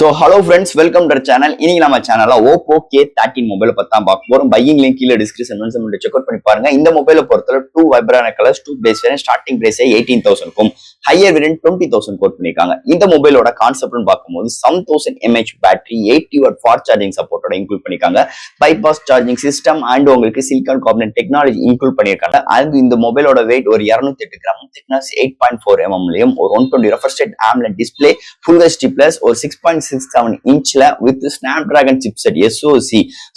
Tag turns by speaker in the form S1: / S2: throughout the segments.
S1: So hello friends, welcome to our channel. இன்னைக்கு நம்ம சேனல்ல Oppo K13 மொபைலை பத்தி தான் பார்க்க போறோம். பையிங் லிங்க் கீழ டிஸ்கிரிப்ஷன்ல செக் அவுட் பண்ணி பாருங்க. இந்த மொபைலை பொறுத்தவரை 2 vibrant colours, 2 base variant, starting price 18,000க்கும் ஹையர் வேரியன்ட் 20,000 கோட் பண்ணிருக்காங்க. இந்த மொபைலோட கான்செப்ட்னு பார்க்கும்போது 7000 mAh battery, 80 watt fast charging சப்போர்ட்டோட இன்க்ளூட் பண்ணிருக்காங்க. பைபாஸ் சார்ஜிங் சிஸ்டம் அண்ட் உங்களுக்கு சிலிகான் கார்பனேட் டெக்னாலஜி இன்க்ளூட் பண்ணிருக்காங்க. அண்ட் இந்த மொபைலோட வெயிட் ஒரு 208 கிராம், திக்னஸ் 8.4 mm ஒரு 120 refresh rate AMOLED display, full HD plus ஒரு 6.67 இன்ச்ல with Snapdragon chipset SoC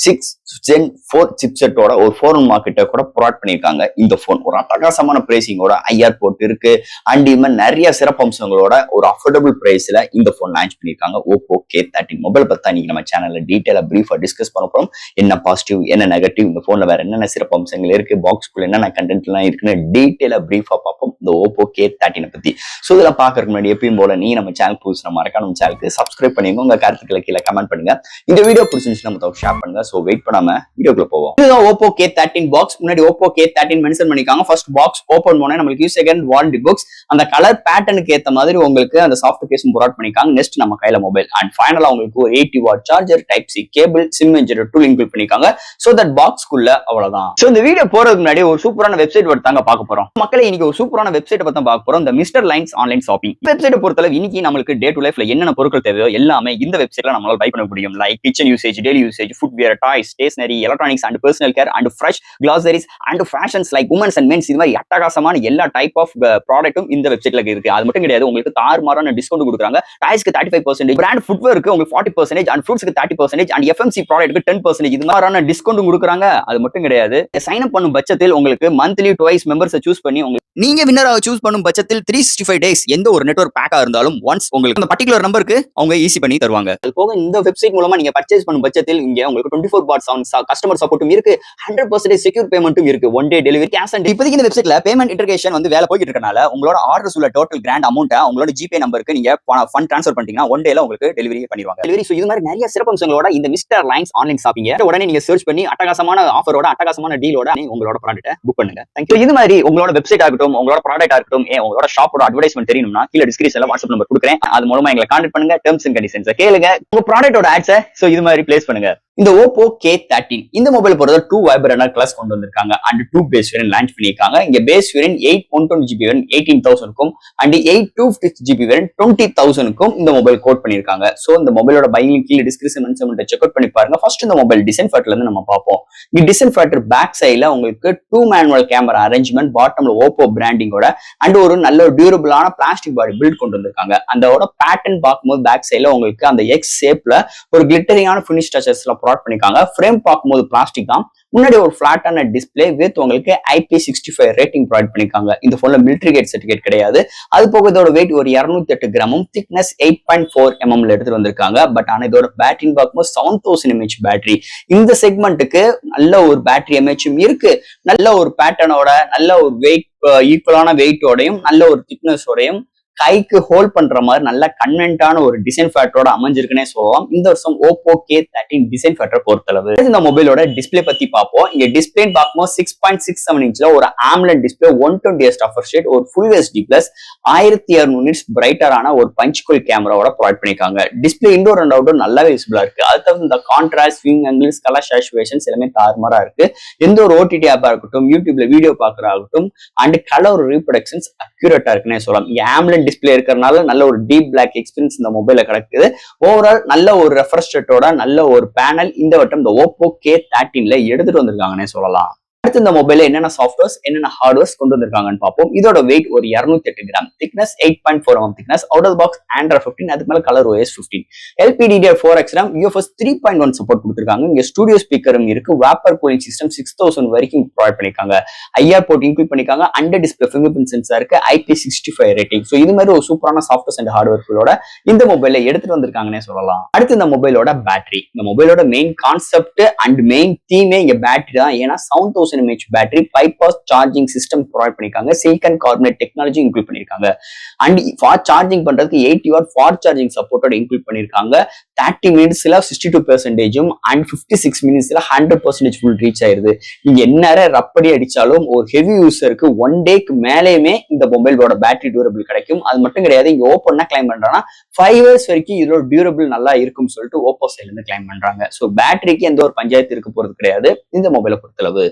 S1: 6 Gen 4 சிப்செட்டோட ஒரு 4 மார்க்கெட்ட கூட ப்ரொவைட் பண்ணிருக்காங்க. இந்த போன் ஒரு அட்டகாசமான பிரைசிங்கோட IR போர்ட் இருக்கு அண்ட் இன்னும் நிறைய சிறப்பம்சங்களோட ஒரு அஃபோர்டபுள் பிரைஸ்ல இந்த போன் லான்ச் பண்ணிருக்காங்க. Oppo K13 மொபைல் பத்தி இன்னைக்கு நம்ம சேனல்ல டீடைலா பிரீஃபா டிஸ்கஸ் பண்ண போறோம். என்ன பாசிட்டிவ், என்ன நெகட்டிவ், இந்த போன்ல வேற என்னென்ன சிறப்பம்சங்கள் இருக்கு, பாக்ஸ்க்குள்ள என்னென்ன கண்டென்ட் எல்லாம் இருக்குன்னு டீடைலா பிரீஃபா பார்ப்போம் இந்த Oppo K13 பத்தி. சோ இதெல்லாம் பாக்குறதுக்கு முன்னாடி எப்பயும் போல நீ நம்ம சேனல் புதுசா மறக்காம நம்ம சேனலுக்கு சப்ஸ்கிரைப் பண்ணிங்க, உங்க கருத்துக்களை கீழே கமெண்ட் பண்ணுங்க. இந்த வீடியோ பிடிச்சிருந்துச்சுன்னா நம்ம ஷேர் பண்ணுங்க. சோ வெயிட் பண்ணாம வீடியோக்குள்ள போவோம். இதுதான் Oppo K13 பாக்ஸ். முன்னாடி Oppo K13 மென்ஷன் பண்ணிருக்காங்க. ஃபர்ஸ்ட் பாக்ஸ் ஓபன் பண்ணா நமக்கு செகண்ட் வாரண்டி பாக்ஸ், அந்த கலர் பேட்டர்னுக்கு ஏத்த மாதிரி உங்களுக்கு அந்த சாஃப்ட் கேஸும் ப்ரொவைட் பண்ணிருக்காங்க. நெக்ஸ்ட் நம்ம கையில மொபைல் அண்ட் ஃபைனலா உங்களுக்கு ஒரு 80 watt charger, type C cable, sim injector tool include பண்ணிருக்காங்க. சோ தட் பாக்ஸ்க்குள்ள அவ்வளவுதான். சோ இந்த வீடியோ போறதுக்கு முன்னாடி ஒரு சூப்பரான வெப்சைட் தாங்க பார்க்க போறோம். மக்களே இன்னைக்கு ஒரு சூப்பரான வெப்சைட் பத்தி பார்க்க போறோம். இந்த mister lines online shopping website பொறுத்தளவு இன்னைக்கு நமக்கு டே டு லைஃப்ல என்னென்ன பொருட்கள் தேவையோ எல்லாமே இந்த வெப்சைட்ல நம்மளால பை பண்ண முடியும். Like kitchen usage, daily usage, footwear, toys, stationery, electronics and personal care and fresh groceries and fashions like women's and men's, இது மாதிரி அட்டகாசமான எல்லா டைப் ஆஃப் ப்ராடக்ட்டும் இந்த வெப்சைட்ல இருக்கு. அது மட்டும் கிடையாது, உங்களுக்கு தாறுமாறான டிஸ்கவுண்ட் கொடுக்குறாங்க. டாய்ஸ்க்கு 35%, பிராண்ட் ஃபுட்வேருக்கு உங்களுக்கு 40% அண்ட் ஃப்ரூட்ஸ்க்கு 30% அண்ட் FMC ப்ராடக்ட்க்கு 10%, இது மாதிரியான டிஸ்கவுண்ட் கொடுக்குறாங்க. அது மட்டும் கிடையாது, சைன் அப் பண்ணும் பட்சத்தில் உங்களுக்கு மந்த்லி டுவைஸ் மெம்பர்ஸை சூஸ் பண்ணி உங்களுக்கு நீங்க வின்னராக சூஸ் பண்ணும் பட்சத்தில் 365 டேஸ் எந்த ஒரு நெட்வொர்க் பேக்கா இருந்தாலும் ஒன்ஸ் உங்களுக்கு அந்த பர்டிகுலர் நம்பருக்கு அவங்க ஈஸி பண்ணி தருவாங்க. அது போக இந்த வெப்சைட் மூலமா நீங்க பர்ச்சேஸ் பண்ணும் பட்சத்தில் இங்க உங்களுக்கு 24/7 கஸ்டமர் சப்போர்ட்டும் இருக்கு, 100% செக்யூர் பேமெண்ட்டும் இருக்கு, one day delivery, cash on. இப்போதைக்கு இந்த வெப்சைட்ல பேமெண்ட் இன்டகிரேஷன் வேலை போயிட்டு இருக்கனால உங்களோட ஆர்டர்ஸ் உள்ள டோட்டல் கிராண்ட் அமௌண்ட் உங்களோட ஜிபே நம்பருக்கு நீங்க ஃபண்ட் ட்ரான்ஸ்ஃபர் பண்ணிட்டீங்கன்னா ஒன் டேல உங்களுக்கு டெலிவரி பண்ணிடுவாங்க. டெலிவரி இது மாதிரி நிறைய சிறப்பம்சங்களோட இந்த மிஸ்டர் லைன்ஸ் ஆன்லைன் ஷாப்பிங் உடனே நீங்க சர்ச் பண்ணி அட்டகாசமான ஆஃபரோட அட்டகாசமான டீலோட உங்களோட ப்ராடக்ட்டை புக் பண்ணுங்க. தேங்க்யூ. இது மாதிரி உங்களோட வெப்சைட் ஆகட்டும், உங்களோட ப்ராடக்ட் ஆகட்டும், உங்களோட ஷாப்போட அட்வர்டைஸ்மெண்ட் தெரியணும்னா கீழே டிஸ்கிரிப்ஷன்ல வாட்ஸ்அப் நம்பர் கொடுக்குறேன். அது மூலமா எங்களை கான்டாக்ட் பண்ணுங்க. டெர்ம்ஸ் அண்ட் கண்டிஷன்ஸ் கேளுங்க, உங்க ப்ராடக்ட்டோட ஆட்ஸை இது மாதிரி பிளேஸ் பண்ணுங்க. இந்த Oppo K13 இந்த மொபைல் பொறுத்த 2 வைப்ரன்ட் கலர்ஸ் கொண்டு வந்திருக்காங்க அண்ட் 2 பேஸ் வேரியன்ட் லான்ச் பண்ணிருக்காங்க. இங்க பேஸ் வேரியன்ட் 8 120GB வேரியன்ட் 18,000க்கும் அண்ட் 8 256GB வேரியன்ட் 20,000க்கும் இந்த மொபைல் கோட் பண்ணிருக்காங்க. சோ இந்த மொபைலோட பையிங் லிங்க் கீழ டிஸ்கிரிப்ஷன் மென்ஷன்ல செக் அவுட் பண்ணி பாருங்க. ஃபர்ஸ்ட் இந்த மொபைல் டிசைன் ஃபேக்டர்ல இருந்து நம்ம பார்ப்போம். இந்த டிசைன் ஃபேக்டர் பேக் சைடுல உங்களுக்கு 2 மேனுவல் கேமரா அரேஞ்ச்மெண்ட், பாட்டம்ல Oppo பிராண்டிங்கோட அண்ட் ஒரு நல்ல டியூரபிளான பிளாஸ்டிக் பாடி பில்ட் கொண்டு வந்திருக்காங்க. அதோட பேட்டர்ன் பார்க்கும்போது பேக் சைடுல உங்களுக்கு அந்த எக்ஸ் ஷேப்ல ஒரு கிளிட்டரிங்கான ஃபினிஷ் டச்சஸ்ல ப்ரொவைட் பண்ணிருக்காங்க. ஃப்ரேம் பார்க்கும்போது பிளாஸ்டிக் தான். முன்னாடி ஒரு ஃபிளாட்டான டிஸ்பிளே வித் உங்களுக்கு IP65 ரேட்டிங் ப்ரொவைட் பண்ணிருக்காங்க. இந்த போன்ல மிலிட்டரி கேட் சர்டிபிகேட் கிடையாது. அது போக இதோட வெயிட் ஒரு 208 கிராமும், திக்னஸ் 8.4 mm எடுத்துட்டு வந்திருக்காங்க. பட் ஆனா இதோட பேட்டரின்னு பார்க்கும்போது 7000 mAh பேட்டரி. இந்த செக்மெண்ட்டுக்கு நல்ல ஒரு பேட்டரி எம்ஏச்சும் இருக்கு. நல்ல ஒரு பேட்டர்னோட, நல்ல ஒரு வெயிட் ஈக்குவலான வெயிட்டோடையும், நல்ல ஒரு திக்னஸோடையும், கைக்கு ஹோல்ட் பண்ற மாதிரி நல்ல கன்வென்ட்டான ஒரு டிசைன் ஃபேக்டரோட அமைஞ்சிருக்குன்னே சொல்லலாம். இந்த வருஷம் Oppo K13 டிசைன் ஃபேக்டர் பொறுத்தளவு. இந்த மொபைலோட டிஸ்பிளே பத்தி பார்ப்போம். இங்க டிஸ்பிளே பார்க்கும்போது 6.67 இன்ச்ல ஒரு AMOLED display, 120Hz refresh rate, ஒரு ஃபுல் HD பிளஸ் 1200 நிட்ஸ் பிரைட்டரான ஒரு பஞ்ச் கோல் கேமராவோட ப்ரொவைட் பண்ணிருக்காங்க. டிஸ்பிளே இன்டோர் அண்ட் அவுட்டோர் நல்லாவே விசிபிளா இருக்கு. அது தவிர இந்த contrast, swing angles, colour saturations எல்லாமே தாறுமாறா இருக்கு. எந்த ஒரு OTT ஆப்பா இருக்கட்டும், யூடியூப்ல வீடியோ பாக்குறாகட்டும் அண்ட் கலர் ரீப்ரொடக்ஷன்ஸ் அக்யூரேட்டா இருக்குன்னே சொல்லலாம். இங்க AMOLED டிஸ்பிளே இருக்கறனால நல்ல ஒரு டீப் பிளாக் எக்ஸ்பீரியன்ஸ் இந்த மொபைல்ல கிடைக்குது. ஓவரால் நல்ல ஒரு ரெஃப்ரெஷ் ரேட்டோட நல்ல ஒரு பேனல் இந்த வட்டம் இந்த Oppo K13ல எடுத்துட்டு வந்திருக்காங்கன்னே சொல்லலாம். அடுத்து இந்த மொபைல்ல என்னென்ன சாஃப்ட்வேர்ஸ், என்னென்ன ஹார்ட்வேர்ஸ் கொண்டு வந்திருக்காங்கன்னு பார்ப்போம். இதோட வெயிட் ஒரு 208 gram, thickness 8.4 mm thickness, out of box Android 15, அதுக்கு மேல colour OS 15, LPDDR4X RAM, UFS 3.1 support கொடுத்திருக்காங்க. இங்க ஸ்டுடியோ ஸ்பீக்கரும் இருக்கு. வேப்பர் கூலிங் சிஸ்டம் 6000 வரைக்கும் ப்ரொவைட் பண்ணிருக்காங்க. IR போர்ட் இன்க்ளூட் பண்ணிருக்காங்க. Under display finger print sensor இருக்கு. IP65 rating. சோ இது மாதிரி ஒரு சூப்பரான சாஃப்ட்வேர்ஸ் அண்ட் ஹார்ட்வேர்களோட இந்த மொபைல்ல எடுத்துட்டு வந்திருக்காங்கன்னே சொல்லலாம். அடுத்து இந்த மொபைலோட பேட்டரி. இந்த மொபைலோட மெயின் கான்செப்ட் அண்ட் மெயின் தீமே இங்க பேட்டரி தான். ஏன்னா 7000 1000 mAh battery 5 charging system provide பண்ணிருக்காங்க. சிலிக்கான் கார்பனேட் டெக்னாலஜி இன்க்ளூட் பண்ணிருக்காங்க. அண்ட் ஃபாஸ்ட் சார்ஜிங் பண்றதுக்கு 80 வாட் ஃபாஸ்ட் சார்ஜிங் சப்போர்ட்டோட இன்க்ளூட் பண்ணிருக்காங்க. 30 மினிட்ஸ்ல 62% அண்ட் 56 மினிட்ஸ்ல 100% ஃபுல் ரீச் ஆயிருது. நீங்க என்ன ரப்படி அடிச்சாலும் ஒரு ஹெவி யூசருக்கு 1 டேக்கு மேலேயுமே இந்த மொபைலோட பேட்டரி டியூரபிள் கிடைக்கும். அது மட்டும் கிடையாது, இங்க ஓப்போ என்ன கிளைம் பண்றாங்கன்னா 5 இயர்ஸ் வரைக்கும் இதோட டியூரபிள் நல்லா இருக்கும்னு சொல்லிட்டு ஓப்போ சைட்ல இருந்து கிளைம் பண்றாங்க. ஸோ பேட்டரிக்கு எந்த ஒரு பஞ்சாயத்து இருக்க போறது கிடையாது இந்த மொபைலை பொறுத்தளவு.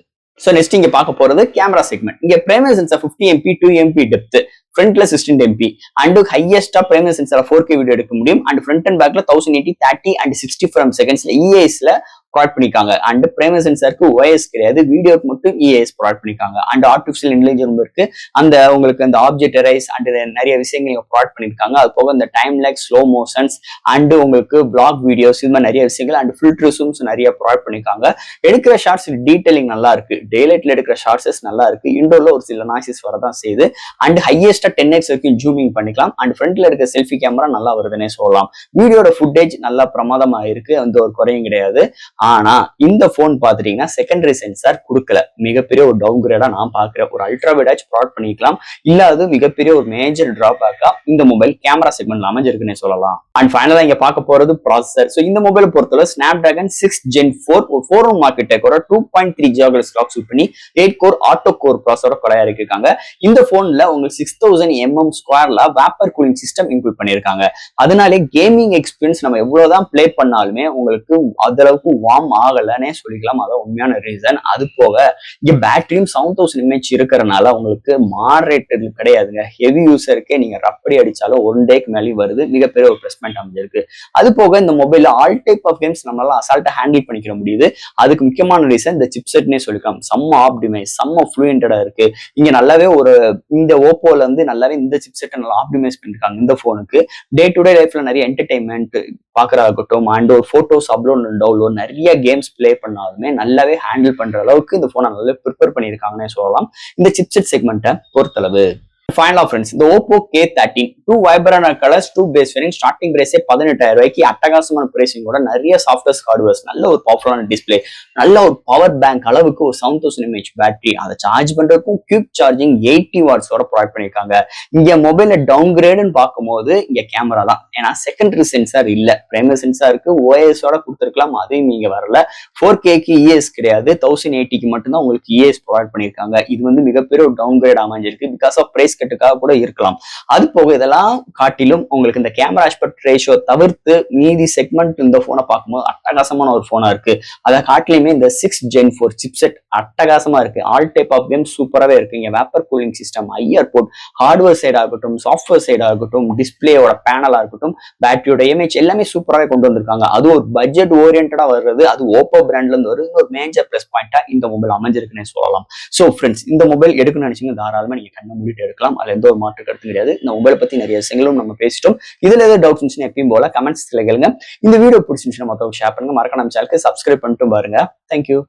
S1: ஸோ நெக்ஸ்ட் இங்க பார்க்க போறது கேமரா செக்மெண்ட். இங்க primary sensor 50 MP 2 MP depth, ஃப்ரண்ட்ல 16 MP அண்ட் ஹையஸ்டா பிரைமரி சென்சார் 4K வீடியோ எடுக்க முடியும். அண்ட் ஃப்ரண்ட் அண்ட் பேக்ல 1080 30 அண்ட் 60 ஃப்ரேம் செகண்ட்ஸ்ல EASல ப்ரொவைட் பண்ணிருக்காங்க. அண்ட் பிரைமரி சென்சாருக்கு OIS கிடையாது, வீடியோக்கு மட்டும் EAS ப்ரொவைட் பண்ணிருக்காங்க. அண்ட் ஆர்டிஃபிஷியல் இன்டெலிஜென்ஸ் இருக்கு, அந்த உங்களுக்கு அந்த ஆப்ஜெக்ட் எரைஸ் அண்ட் நிறைய விஷயங்கள் ப்ரொவைட் பண்ணிருக்காங்க. அது போக இந்த time lakhs, slow motions and உங்களுக்கு பிளாக் வீடியோஸ், இது மாதிரி நிறைய விஷயங்கள் அண்ட் ஃபில்டர்ஸும் நிறைய ப்ரொவைட் பண்ணிருக்காங்க. எடுக்கிற ஷார்ட்ஸ் டீடைலிங் நல்லா இருக்கு, டேலைட்ல எடுக்கிற ஷார்ட்ஸஸ் நல்லா இருக்கு. இண்டோர்ல ஒரு சில நாய்ஸஸ் வரதான் செய்யுது. அண்ட் ஹையஸ்டா 10x வரைக்கும் ஜூமிங் பண்ணிக்கலாம். அண்ட் ஃப்ரண்ட்ல இருக்க செல்ஃபி கேமரா நல்லா வருதுன்னே சொல்லலாம். வீடியோட ஃபுட்டேஜ் நல்லா பிரமாதமா இருக்கு, அந்த ஒரு குறையும் கிடையாது. ஆனா இந்த போன் பாத்துட்டீங்கன்னா செகண்டரி சென்சார் கொடுக்கல, மிகப்பெரிய ஒரு டவுன் கிரேடா நான் பாக்குறேன். ஒரு அல்ட்ரா வைட் ப்ரொவைட் பண்ணிக்கலாம், இல்ல அது மிகப்பெரிய ஒரு மேஜர் டிராபேக்கா இந்த மொபைல் கேமரா செக்மெண்ட்ல அமைஞ்சிருக்குன்னு சொல்லலாம். அண்ட் ஃபைனலா இங்க பார்க்க போறது ப்ராசஸர். ஸோ இந்த மொபைல் பொறுத்தவரை Snapdragon 6 Gen 4 ஒரு 4 மார்க்கெட் டெக்கோட 2.3 GHz கிளாக் சூட் பண்ணி 8 கோர் ஆட்டோ கோர் ப்ராசஸரோட கொலையா இருக்காங்க. இந்த போன்ல உங்களுக்கு 6000 mm ஸ்கொயர்ல வேப்பர் கூலிங் சிஸ்டம் இன்க்ளூட் பண்ணிருக்காங்க. அதனாலே கேமிங் எக்ஸ்பீரியன்ஸ் நம்ம எவ்வளவுதான் பிளே பண்ணாலுமே உங்களுக்கு அந்த அளவுக்கு வார்ம் ஆகலன்னே சொல்லிக்கலாம். அதான் உண்மையான ரீசன். அது போக இங்க பேட்டரியும் 7000 mAh இருக்கிறனால உங்களுக்கு மாடரேட் கிடையாதுங்க. ஹெவி யூசருக்கே நீங்க ரப்படி அடிச்சாலும் 1 டேக்கு மேலேயும் வருது, மிகப்பெரிய ஒரு பிளஸ் பாயிண்ட் அமைஞ்சிருக்கு. அது போக இந்த மொபைல்ல ஆல் டைப் ஆஃப் கேம்ஸ் நம்மளால அசால்ட்டா ஹேண்டில் பண்ணிக்க முடியுது. அதுக்கு முக்கியமான ரீசன் இந்த சிப்செட்னே சொல்லிக்கலாம். செம்ம ஆப்டிமைஸ், செம்ம ஃப்ளூயண்டடா இருக்கு. இங்க நல்லாவே ஒரு இந்த ஓப்போல இருந்து நல்லாவே இந்த சிப்செட்டை நல்லா ஆப்டிமைஸ் பண்ணிருக்காங்க. இந்த போனுக்கு டே டு டே லைஃப்ல நிறைய என்டர்டைன்மெண்ட் பாக்குறதாகட்டும் அண்ட் ஒரு போட்டோஸ் அப்லோட் டவுன்லோட் நிறைய கேம்ஸ் பிளே பண்ணாலுமே நல்லாவே ஹேண்டில் பண்ற அளவுக்கு இந்த போனை நல்லா ப்ரிப்பேர் பண்ணியிருக்காங்கன்னு சொல்லலாம் இந்த சிப்செட் செக்மெண்ட்டை பொறுத்தளவு. ஃபைனலா ஃப்ரெண்ட்ஸ், இந்த Oppo K13 2 vibrant colours 2 base variant starting பிரைஸே 18000 ரூபாய்க்கு அட்டகாசமான பிரைசிங் கூட நிறைய சாஃப்ட்வேர்ஸ் ஹார்ட்வேர்ஸ், நல்ல ஒரு பவர்ஃபுல்லான டிஸ்பிளே, நல்ல ஒரு பவர் பேங்க் அளவுக்கு ஒரு 7000 mAh பேட்டரி, அதை சார்ஜ் பண்றதுக்கும் குயிக் சார்ஜிங் 80 வாட்ஸோட ப்ரொவைட் பண்ணிருக்காங்க. இங்க மொபைல டவுன் கிரேடுன்னு பார்க்கும்போது இங்க கேமரா தான், ஏன்னா செகண்டரி சென்சார் இல்ல, பிரைமரி சென்சாருக்கு OIS-ஓட கொடுத்துருக்கலாம், அதையும் இங்க வரல. 4K-க்கு EAS கிடையாது, 1080க்கு மட்டும்தான் உங்களுக்கு EAS ப்ரொவைட் பண்ணிருக்காங்க. இது வந்து மிகப்பெரிய ஒரு டவுன் கிரேட் அமைஞ்சிருக்கு, பிகாஸ் ஆஃப் பிரைஸ் கட்டுக்காக கூட இருக்கலாம். அது போக இதெல்லாம் காட்டிலும் உங்களுக்கு இந்த கேமரா ஆஸ்பெக்ட் ரேஷியோ தவிர்த்து மீதி செக்மெண்ட் இந்த போனை பார்க்கும்போது அட்டகாசமான ஒரு போனா இருக்கு. அதை காட்டிலுமே இந்த 6 Gen 4 சிப்செட் அட்டகாசமா இருக்கு. ஆல் டைப் ஆஃப் கேம் சூப்பராகவே இருக்கு. இங்க vapour cooling system, IR port, hardware சைடா இருக்கட்டும், சாஃப்ட்வேர் சைடா இருக்கட்டும், டிஸ்பிளேயோட பேனலா இருக்கட்டும், பேட்டரியோட இமேஜ் எல்லாமே சூப்பராகவே கொண்டு வந்திருக்காங்க. அது ஒரு பட்ஜெட் ஓரியன்டா வர்றது, அது ஓப்போ பிராண்ட்ல இருந்து வருது, ஒரு மேஜர் பிளஸ் பாயிண்டா இந்த மொபைல் அமைஞ்சிருக்குன்னு சொல்லலாம். சோ ஃப்ரெண்ட்ஸ், இந்த மொபைல் எடுக்கணும்னு நினைச்சீங்க தாராளமா நீங்க கண்ணை மூடிட்டு எடுக்கலாம், அதுல எந்த ஒரு மாற்று கருத்து கிடையாது. இந்த மொபைலை பத்தி நிறைய விஷயங்களும் நம்ம பேசிட்டோம். இதுல ஏதாவது டவுட்ஸ் இருந்துச்சுன்னா எப்பயும் போல கமெண்ட்ஸ்ல கேளுங்க. இந்த வீடியோ பிடிச்சிருந்துச்சுன்னா மத்தவங்க ஷேர் பண்ணுங்க. மறக்காம நம்ம சேனலுக்கு சப்ஸ்கிரைப் பண்ணிட்டு பாருங்க. தேங்க்யூ.